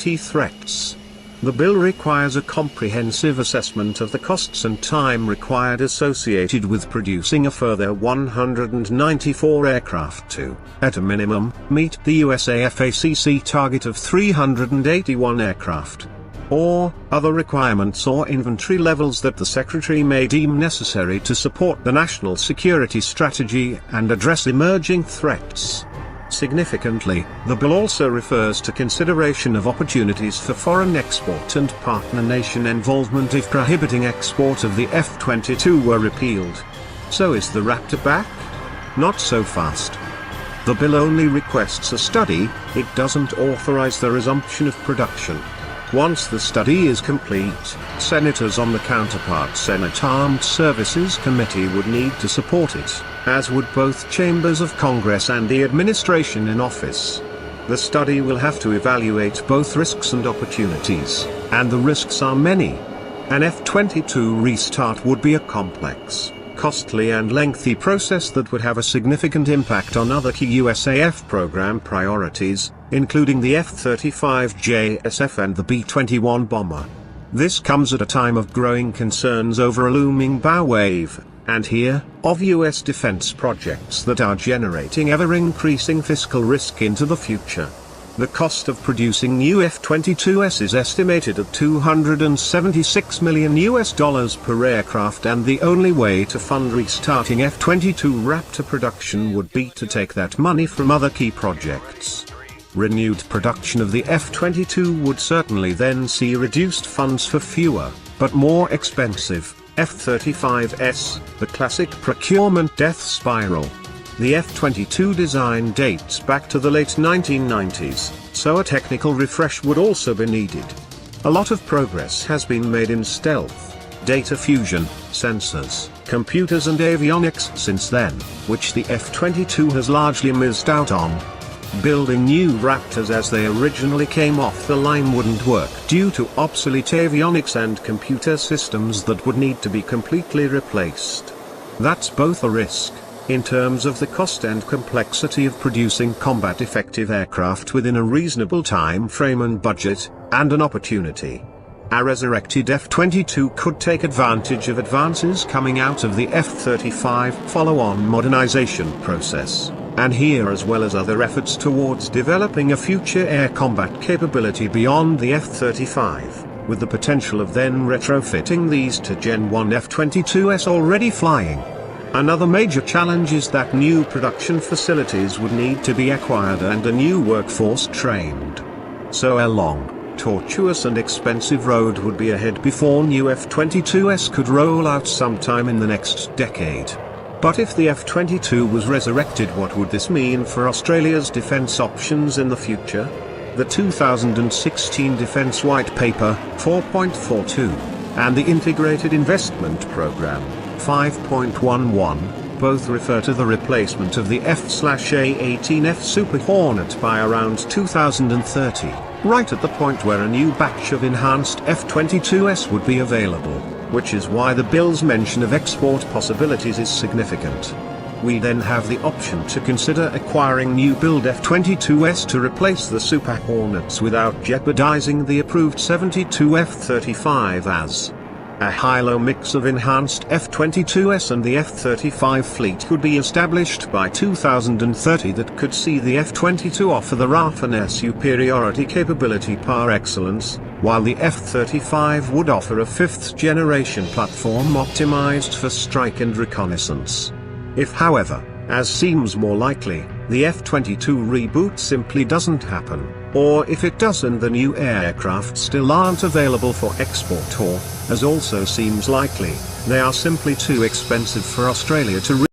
security threats. The bill requires a comprehensive assessment of the costs and time required associated with producing a further 194 aircraft to, at a minimum, meet the USAF target of 381 aircraft, or other requirements or inventory levels that the Secretary may deem necessary to support the national security strategy and address emerging threats. Significantly, the bill also refers to consideration of opportunities for foreign export and partner nation involvement if prohibiting export of the F-22 were repealed. So is the Raptor back? Not so fast. The bill only requests a study, it doesn't authorize the resumption of production. Once the study is complete, senators on the counterpart Senate Armed Services Committee would need to support it, as would both chambers of Congress and the administration in office. The study will have to evaluate both risks and opportunities, and the risks are many. An F-22 restart would be a complex, costly and lengthy process that would have a significant impact on other key USAF program priorities, including the F-35 JSF and the B-21 bomber. This comes at a time of growing concerns over a looming bow wave, and here, of US defense projects that are generating ever-increasing fiscal risk into the future. The cost of producing new F-22s is estimated at $276 million per aircraft, and the only way to fund restarting F-22 Raptor production would be to take that money from other key projects. Renewed production of the F-22 would certainly then see reduced funds for fewer, but more expensive, F-35s, the classic procurement death spiral. The F-22 design dates back to the late 1990s, so a technical refresh would also be needed. A lot of progress has been made in stealth, data fusion, sensors, computers and avionics since then, which the F-22 has largely missed out on. Building new Raptors as they originally came off the line wouldn't work due to obsolete avionics and computer systems that would need to be completely replaced. That's both a risk, in terms of the cost and complexity of producing combat-effective aircraft within a reasonable time frame and budget, and an opportunity. A resurrected F-22 could take advantage of advances coming out of the F-35 follow-on modernization process, and here as well as other efforts towards developing a future air combat capability beyond the F-35, with the potential of then retrofitting these to Gen 1 F-22s already flying. Another major challenge is that new production facilities would need to be acquired and a new workforce trained. So a long, tortuous and expensive road would be ahead before new F-22s could roll out sometime in the next decade. But if the F-22 was resurrected, what would this mean for Australia's defence options in the future? The 2016 Defence White Paper, 4.42, and the Integrated Investment Programme, 5.11, both refer to the replacement of the F/A-18F Super Hornet by around 2030, right at the point where a new batch of enhanced F-22s would be available, which is why the bill's mention of export possibilities is significant. We then have the option to consider acquiring new-build F-22s to replace the Super Hornets without jeopardizing the approved 72 F-35s. A high-low mix of enhanced F-22s and the F-35 fleet could be established by 2030 that could see the F-22 offer the RAF and air superiority capability par excellence, while the F-35 would offer a fifth-generation platform optimized for strike and reconnaissance. If however, as seems more likely, the F-22 reboot simply doesn't happen, or if it does and the new aircraft still aren't available for export, or, as also seems likely, they are simply too expensive for Australia to